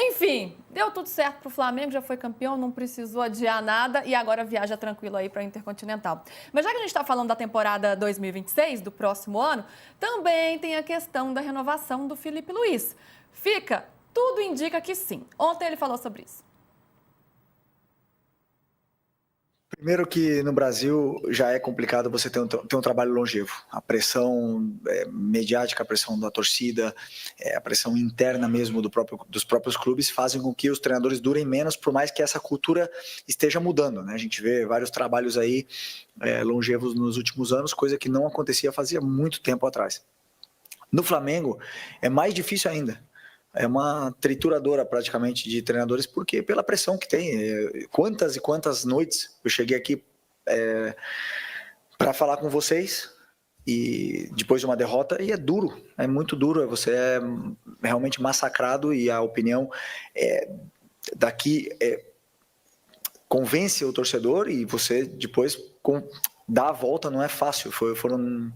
Enfim, deu tudo certo para o Flamengo, já foi campeão, não precisou adiar nada e agora viaja tranquilo aí para a Intercontinental. Mas já que a gente está falando da temporada 2026, do próximo ano, também tem a questão da renovação do Filipe Luís. Fica, tudo indica que sim. Ontem ele falou sobre isso. Primeiro que no Brasil já é complicado você ter um trabalho longevo. A pressão mediática, a pressão da torcida, a pressão interna mesmo dos próprios clubes fazem com que os treinadores durem menos, por mais que essa cultura esteja mudando, né? A gente vê vários trabalhos aí longevos nos últimos anos, coisa que não acontecia fazia muito tempo atrás. No Flamengo é mais difícil ainda. É uma trituradora praticamente de treinadores, porque pela pressão que tem. Quantas e quantas noites eu cheguei aqui para falar com vocês e depois de uma derrota, e é duro, é muito duro, você é realmente massacrado e a opinião daqui convence o torcedor e você depois dá a volta, não é fácil, foram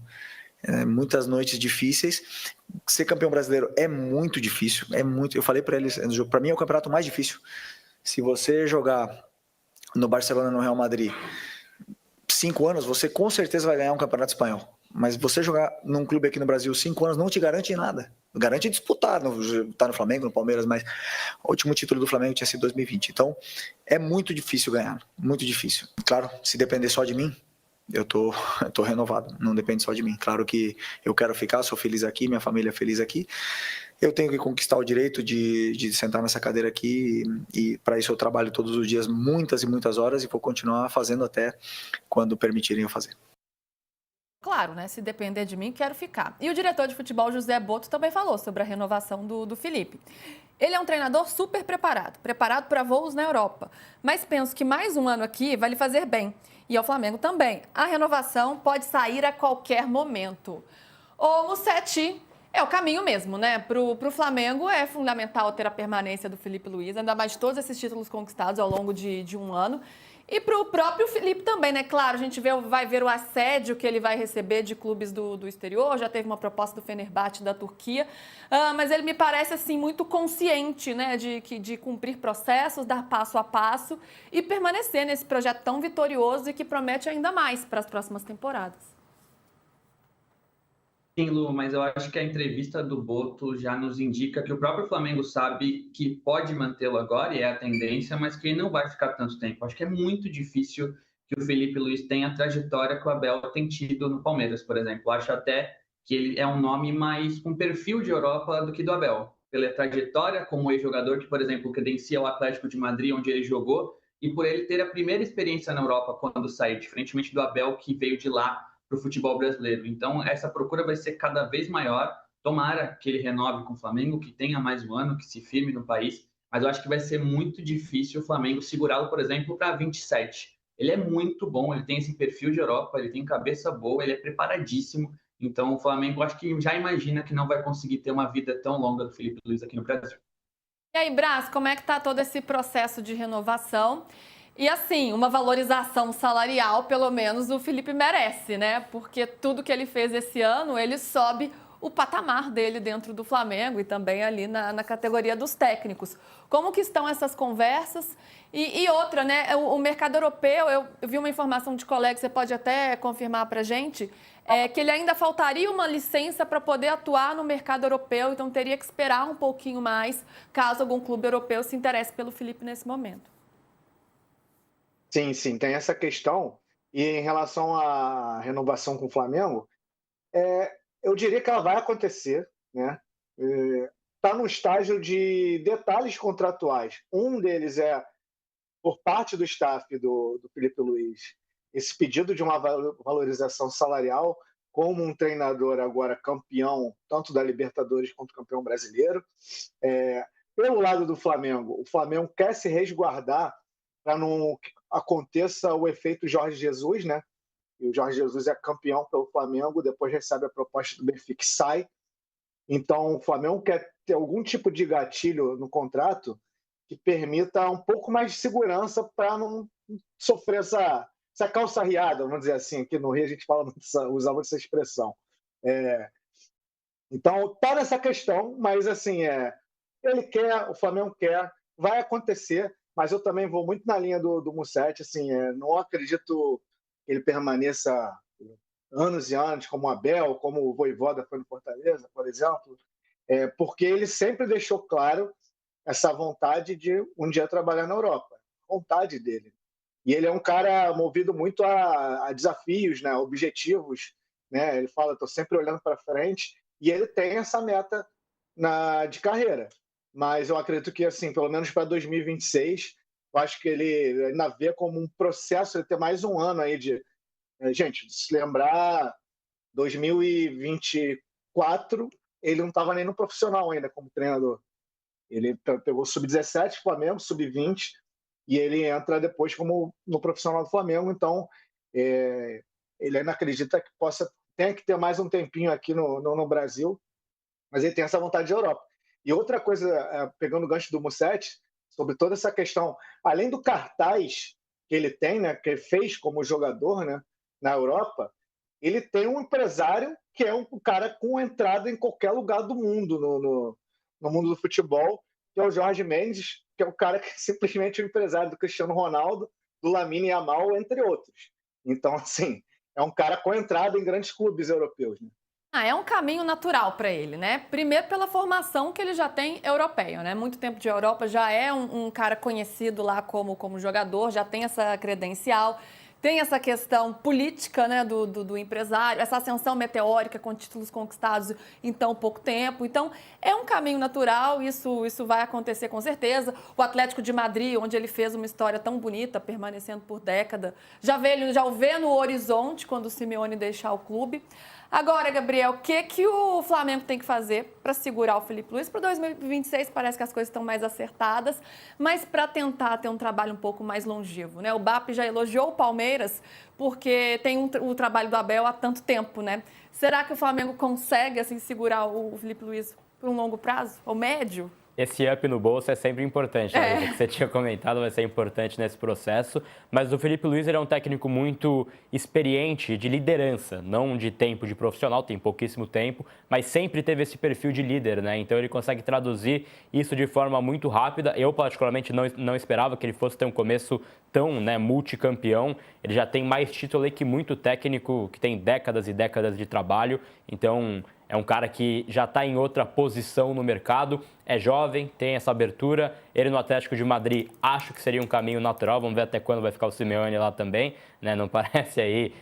muitas noites difíceis. Ser campeão brasileiro é muito difícil, eu falei para eles, para mim é o campeonato mais difícil. Se você jogar no Barcelona, no Real Madrid 5 anos, você com certeza vai ganhar um campeonato espanhol, mas você jogar num clube aqui no Brasil 5 anos não te garante nada, garante disputar, tá no Flamengo, no Palmeiras, mas o último título do Flamengo tinha sido 2020, então é muito difícil ganhar, muito difícil. Claro, se depender só de mim, eu tô renovado, não depende só de mim. Claro que eu quero ficar, sou feliz aqui, minha família é feliz aqui. Eu tenho que conquistar o direito de sentar nessa cadeira aqui e para isso eu trabalho todos os dias, muitas e muitas horas, e vou continuar fazendo até quando permitirem eu fazer. Claro, né? Se depender de mim, quero ficar. E o diretor de futebol, José Boto, também falou sobre a renovação do Filipe. Ele é um treinador super preparado para voos na Europa. Mas penso que mais um ano aqui vai lhe fazer bem. E ao Flamengo também. A renovação pode sair a qualquer momento. Ô, Musetti, é o caminho mesmo, né? Pro Flamengo é fundamental ter a permanência do Filipe Luís, ainda mais todos esses títulos conquistados ao longo de um ano. E para o próprio Filipe também, né? Claro, a gente vai ver o assédio que ele vai receber de clubes do exterior. Já teve uma proposta do Fenerbahçe da Turquia. Mas ele me parece, assim, muito consciente, né? De cumprir processos, dar passo a passo e permanecer nesse projeto tão vitorioso e que promete ainda mais para as próximas temporadas. Sim, Lu, mas eu acho que a entrevista do Boto já nos indica que o próprio Flamengo sabe que pode mantê-lo agora, e é a tendência, mas que ele não vai ficar tanto tempo. Acho que é muito difícil que o Filipe Luís tenha a trajetória que o Abel tem tido no Palmeiras, por exemplo. Acho até que ele é um nome mais com perfil de Europa do que do Abel, pela trajetória como ex-jogador que, por exemplo, credencia o Atlético de Madrid, onde ele jogou, e por ele ter a primeira experiência na Europa quando saiu, diferentemente do Abel, que veio de lá para o futebol brasileiro. Então, essa procura vai ser cada vez maior. Tomara que ele renove com o Flamengo, que tenha mais um ano, que se firme no país. Mas eu acho que vai ser muito difícil o Flamengo segurá-lo, por exemplo, para 27. Ele é muito bom, ele tem esse perfil de Europa, ele tem cabeça boa, ele é preparadíssimo. Então, o Flamengo, acho que já imagina que não vai conseguir ter uma vida tão longa do Filipe Luís aqui no Brasil. E aí, Brás, como é que está todo esse processo de renovação? E assim, uma valorização salarial, pelo menos o Filipe merece, né? Porque tudo que ele fez esse ano, ele sobe o patamar dele dentro do Flamengo e também ali na categoria dos técnicos. Como que estão essas conversas? E outra, né? O mercado europeu, eu vi uma informação de colega, você pode até confirmar pra gente, que ele ainda faltaria uma licença para poder atuar no mercado europeu, então teria que esperar um pouquinho mais, caso algum clube europeu se interesse pelo Filipe nesse momento. Sim, tem essa questão. E em relação à renovação com o Flamengo, eu diria que ela vai acontecer, né? Está no estágio de detalhes contratuais. Um deles é, por parte do staff do Filipe Luís, esse pedido de uma valorização salarial, como um treinador agora campeão, tanto da Libertadores quanto campeão brasileiro. Pelo lado do Flamengo, o Flamengo quer se resguardar para não aconteça o efeito Jorge Jesus, né? E o Jorge Jesus é campeão pelo Flamengo, depois recebe a proposta do Benfica e sai. Então, o Flamengo quer ter algum tipo de gatilho no contrato que permita um pouco mais de segurança para não sofrer essa calça riada, vamos dizer assim. Aqui no Rio a gente usa muito essa expressão. Então, está nessa questão, mas assim, Ele quer, o Flamengo quer, vai acontecer, mas eu também vou muito na linha do Mussete, assim, não acredito que ele permaneça anos e anos, como o Abel, como o Vojvoda foi no Fortaleza, por exemplo, porque ele sempre deixou claro essa vontade de um dia trabalhar na Europa, vontade dele. E ele é um cara movido muito a desafios, né, objetivos, né? Ele fala, estou sempre olhando para frente, e ele tem essa meta de carreira. Mas eu acredito que, assim, pelo menos para 2026, eu acho que ele ainda vê como um processo, ele ter mais um ano aí de... Gente, se lembrar, 2024, ele não estava nem no profissional ainda como treinador. Ele pegou sub-17 Flamengo, sub-20, e ele entra depois como no profissional do Flamengo. Então, ele ainda acredita que tenha que ter mais um tempinho aqui no Brasil, mas ele tem essa vontade de Europa. E outra coisa, pegando o gancho do Mussete, sobre toda essa questão, além do cartaz que ele tem, né, que ele fez como jogador, né, na Europa, ele tem um empresário que é um cara com entrada em qualquer lugar do mundo, no mundo do futebol, que é o Jorge Mendes, que é o cara que simplesmente é o empresário do Cristiano Ronaldo, do Lamine Yamal, entre outros. Então, assim, é um cara com entrada em grandes clubes europeus, né? É um caminho natural para ele, né? Primeiro pela formação que ele já tem europeia, né? Muito tempo de Europa, já é um cara conhecido lá como jogador, já tem essa credencial. Tem essa questão política, né, do empresário, essa ascensão meteórica com títulos conquistados em tão pouco tempo. Então, é um caminho natural, isso vai acontecer com certeza. O Atlético de Madrid, onde ele fez uma história tão bonita, permanecendo por década, já o vê no horizonte quando o Simeone deixar o clube. Agora, Gabriel, o que o Flamengo tem que fazer para segurar o Felipe Luiz? Para 2026 parece que as coisas estão mais acertadas, mas para tentar ter um trabalho um pouco mais longevo, né? O BAP já elogiou o Palmeiras porque tem o trabalho do Abel há tanto tempo, né? Será que o Flamengo consegue assim segurar o Felipe Luiz por um longo prazo ou médio? Esse up no bolso é sempre importante, né? O que você tinha comentado vai ser importante nesse processo. Mas o Felipe Luiz é um técnico muito experiente de liderança, não de tempo de profissional, tem pouquíssimo tempo, mas sempre teve esse perfil de líder, né? Então ele consegue traduzir isso de forma muito rápida. Eu, particularmente, não esperava que ele fosse ter um começo tão, né, multicampeão. Ele já tem mais título aí que muito técnico que tem décadas e décadas de trabalho. Então, é um cara que já está em outra posição no mercado, é jovem, tem essa abertura. Ele no Atlético de Madrid, acho que seria um caminho natural. Vamos ver até quando vai ficar o Simeone lá também, né? Não parece aí,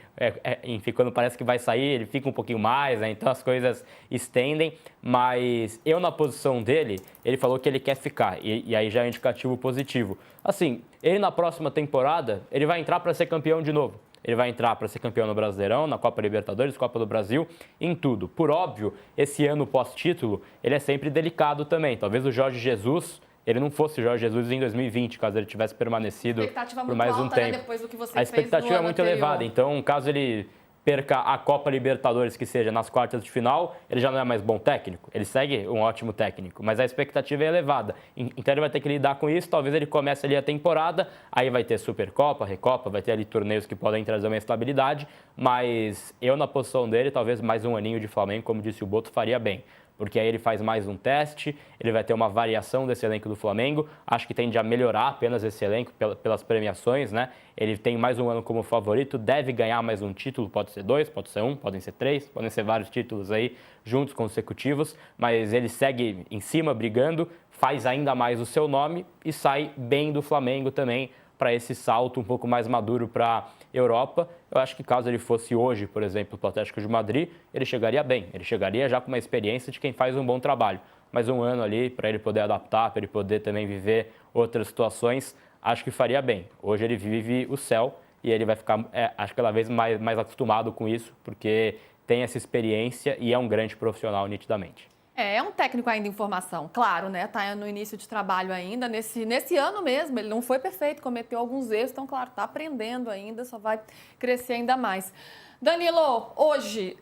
enfim, quando parece que vai sair, ele fica um pouquinho mais, né? Então as coisas estendem. Mas eu na posição dele, ele falou que ele quer ficar, e aí já é um indicativo positivo. Assim, ele na próxima temporada, ele vai entrar para ser campeão de novo. Ele vai entrar para ser campeão no Brasileirão, na Copa Libertadores, Copa do Brasil, em tudo. Por óbvio, esse ano pós-título, ele é sempre delicado também. Talvez o Jorge Jesus, ele não fosse o Jorge Jesus em 2020, caso ele tivesse permanecido por mais um tempo. Né, depois do que você a expectativa é muito elevada. Então, caso ele perca a Copa Libertadores, que seja nas quartas de final, ele já não é mais bom técnico. Ele segue um ótimo técnico, mas a expectativa é elevada. Então ele vai ter que lidar com isso. Talvez ele comece ali a temporada, aí vai ter Supercopa, Recopa, vai ter ali torneios que podem trazer uma estabilidade, mas eu na posição dele, talvez mais um aninho de Flamengo, como disse o Boto, faria bem. Porque aí ele faz mais um teste, ele vai ter uma variação desse elenco do Flamengo. Acho que tende a melhorar apenas esse elenco pelas premiações, né? Ele tem mais um ano como favorito, deve ganhar mais um título, pode ser 2, pode ser 1, podem ser 3, podem ser vários títulos aí juntos, consecutivos, mas ele segue em cima, brigando, faz ainda mais o seu nome e sai bem do Flamengo também para esse salto um pouco mais maduro para a Europa. Eu acho que caso ele fosse hoje, por exemplo, para o Atlético de Madrid, ele chegaria bem. Ele chegaria já com uma experiência de quem faz um bom trabalho. Mais um ano ali para ele poder adaptar, para ele poder também viver outras situações, acho que faria bem. Hoje ele vive o céu e ele vai ficar, acho que cada vez mais acostumado com isso, porque tem essa experiência e é um grande profissional nitidamente. É um técnico ainda em formação, claro, né? Tá no início de trabalho ainda, nesse ano mesmo, ele não foi perfeito, cometeu alguns erros, então, claro, tá aprendendo ainda, só vai crescer ainda mais. Danilo, hoje,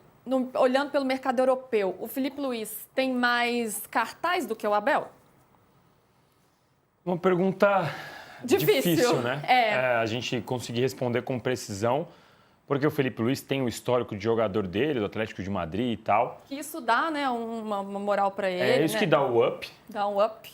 olhando pelo mercado europeu, o Felipe Luiz tem mais cartaz do que o Abel? Uma pergunta difícil, né? É. A gente conseguir responder com precisão, porque o Felipe Luís tem o histórico de jogador dele, do Atlético de Madrid e tal. Isso dá, né, uma moral para ele. É isso, né? que dá o up. Dá um up.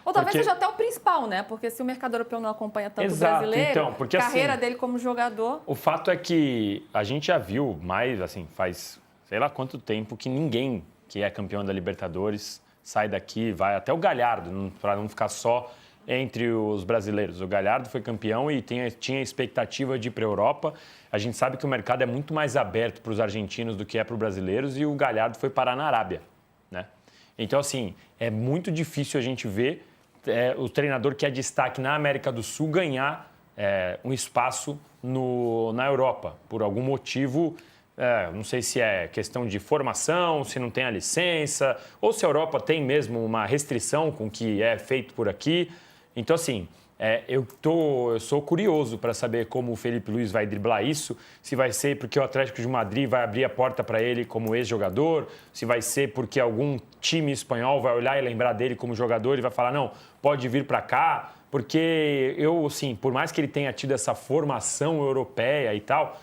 Ou talvez seja até o principal, né? Porque se o mercado europeu não acompanha tanto o brasileiro, então, porque, carreira assim, dele como jogador... O fato é que a gente já viu mais, assim, faz sei lá quanto tempo que ninguém que é campeão da Libertadores sai daqui, vai até o Galhardo, para não ficar só entre os brasileiros. O Galhardo foi campeão e tinha expectativa de ir para a Europa. A gente sabe que o mercado é muito mais aberto para os argentinos do que é para os brasileiros e o Galhardo foi parar na Arábia, né? Então, assim, é muito difícil a gente ver o treinador que é destaque na América do Sul ganhar um espaço na Europa, por algum motivo. Não sei se é questão de formação, se não tem a licença, ou se a Europa tem mesmo uma restrição com o que é feito por aqui. Então, assim, eu sou curioso para saber como o Felipe Luís vai driblar isso, se vai ser porque o Atlético de Madrid vai abrir a porta para ele como ex-jogador, se vai ser porque algum time espanhol vai olhar e lembrar dele como jogador e vai falar, não, pode vir para cá, porque por mais que ele tenha tido essa formação europeia e tal,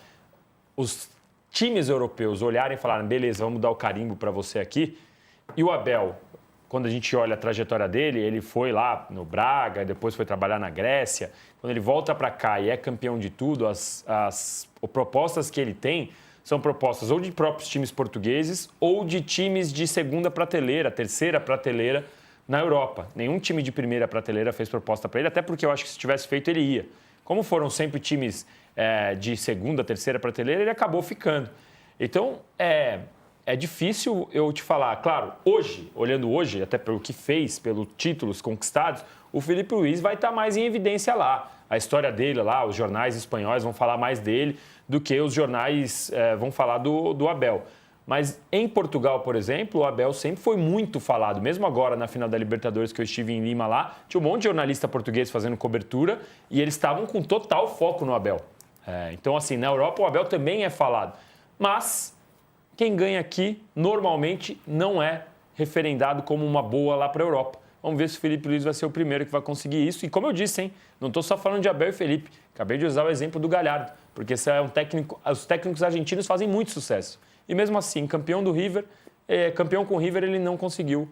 os times europeus olharem e falarem, beleza, vamos dar o carimbo para você aqui. E o Abel, quando a gente olha a trajetória dele, ele foi lá no Braga, depois foi trabalhar na Grécia. Quando ele volta para cá e é campeão de tudo, as propostas que ele tem são propostas ou de próprios times portugueses ou de times de segunda prateleira, terceira prateleira na Europa. Nenhum time de primeira prateleira fez proposta para ele, até porque eu acho que se tivesse feito, ele ia. Como foram sempre times de segunda, terceira prateleira, ele acabou ficando. Então, é difícil eu te falar. Claro, olhando hoje, até pelo que fez, pelos títulos conquistados, o Felipe Luís vai estar mais em evidência lá. A história dele lá, os jornais espanhóis vão falar mais dele do que os jornais vão falar do Abel. Mas em Portugal, por exemplo, o Abel sempre foi muito falado. Mesmo agora, na final da Libertadores, que eu estive em Lima lá, tinha um monte de jornalista português fazendo cobertura e eles estavam com total foco no Abel. Então, assim, na Europa o Abel também é falado. Mas quem ganha aqui, normalmente, não é referendado como uma boa lá para a Europa. Vamos ver se o Felipe Luís vai ser o primeiro que vai conseguir isso. E como eu disse, não estou só falando de Abel e Felipe. Acabei de usar o exemplo do Galhardo, porque esse é um técnico, os técnicos argentinos fazem muito sucesso. E mesmo assim, campeão do River, campeão com o River, ele não conseguiu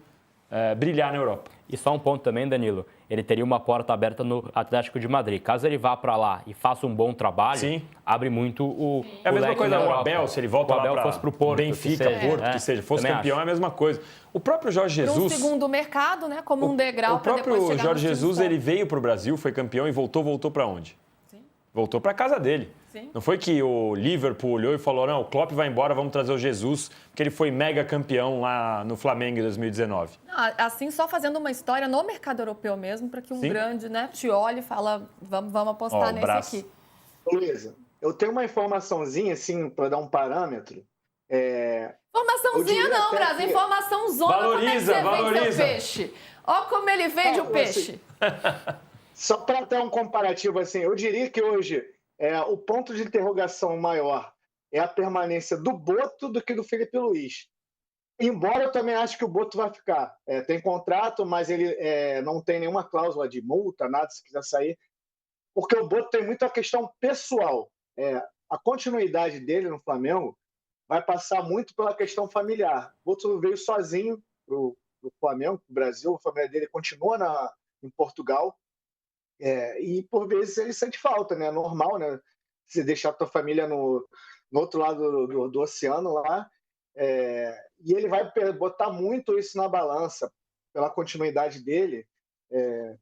brilhar na Europa. E só um ponto também, Danilo, ele teria uma porta aberta no Atlético de Madrid. Caso ele vá para lá e faça um bom trabalho, sim, abre muito o É a mesma coisa do Abel, se ele volta lá para o Porto, Benfica, Porto, que seja, fosse campeão, é a mesma coisa. O próprio Jorge Jesus... Para um segundo mercado, né, como um degrau para depois chegar no O próprio Jorge Jesus, ele veio para o Brasil, foi campeão e voltou para onde? Sim. Voltou para casa dele. Sim. Não foi que o Liverpool olhou e falou, não, o Klopp vai embora, vamos trazer o Jesus, porque ele foi mega campeão lá no Flamengo em 2019. Não, assim, só fazendo uma história no mercado europeu mesmo, para que um grande, né, te olhe e fala, vamos apostar nesse aqui. Luísa, eu tenho uma informaçãozinha, assim, para dar um parâmetro. Informaçãozinha não, Brasil, informação zona. Valoriza. Vende seu peixe. Olha como ele vende o peixe. Assim, só para ter um comparativo, assim, eu diria que hoje o ponto de interrogação maior é a permanência do Boto do que do Felipe Luís. Embora eu também acho que o Boto vai ficar. Tem contrato, mas ele não tem nenhuma cláusula de multa, nada, se quiser sair. Porque o Boto tem muito a questão pessoal. A continuidade dele no Flamengo vai passar muito pela questão familiar. O Boto veio sozinho para o Flamengo, para o Brasil. A família dele continua em Portugal. E, por vezes, ele sente falta, né? É normal, né? Você deixar a tua família no outro lado do oceano lá. E ele vai botar muito isso na balança pela continuidade dele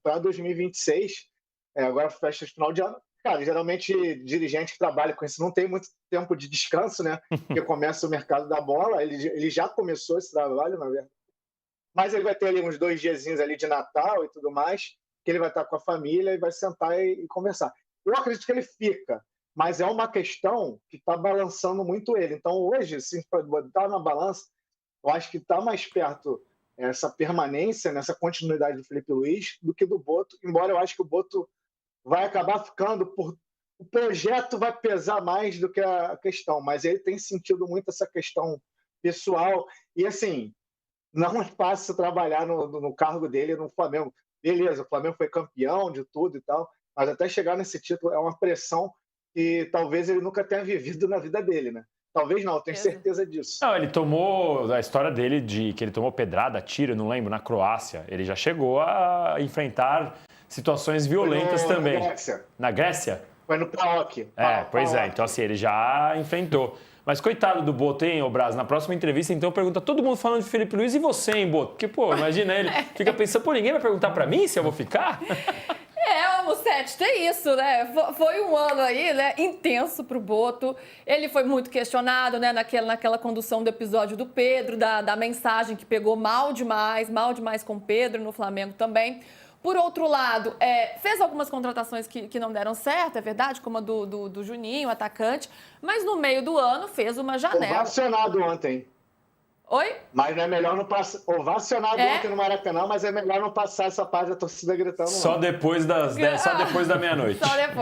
para 2026. Agora fecha o final de ano. Cara, geralmente, dirigente que trabalha com isso não tem muito tempo de descanso, né? Porque começa o mercado da bola. Ele já começou esse trabalho, na verdade. Mas ele vai ter ali uns 2 diazinhos ali de Natal e tudo mais, que ele vai estar com a família e vai sentar e conversar. Eu acredito que ele fica, mas é uma questão que está balançando muito ele. Então, hoje, se botar na balança, eu acho que está mais perto essa permanência, nessa continuidade do Felipe Luís, do que do Boto, embora eu acho que o Boto vai acabar ficando o projeto vai pesar mais do que a questão, mas ele tem sentido muito essa questão pessoal. E, assim, não é fácil trabalhar no cargo dele no Flamengo. Beleza, o Flamengo foi campeão de tudo e tal, mas até chegar nesse título é uma pressão que talvez ele nunca tenha vivido na vida dele, né? Talvez não, eu tenho certeza disso. Não, ele tomou, a história dele de que ele tomou pedrada, tiro, não lembro, na Croácia. Ele já chegou a enfrentar situações violentas também. Na Grécia. Na Grécia? Foi no PAOK. Pois é, então assim, ele já enfrentou. Mas coitado do Boto, hein, ô Braz? Na próxima entrevista, então, pergunta todo mundo falando de Felipe Luiz e você, hein, Boto? Porque, pô, imagina ele, fica pensando, pô, ninguém vai perguntar pra mim se eu vou ficar? Mussete, tem isso, né? Foi um ano aí, né, intenso pro Boto. Ele foi muito questionado, né, naquela condução do episódio do Pedro, da mensagem que pegou mal demais com o Pedro no Flamengo também. Por outro lado, fez algumas contratações que não deram certo, é verdade, como a do Juninho, atacante, mas no meio do ano fez uma janela. Ovacionado ontem. Oi? Mas não é melhor não passar. Ovacionado ontem no Maracanã, mas é melhor não passar essa parte da torcida gritando. Só depois da meia-noite. Só depois.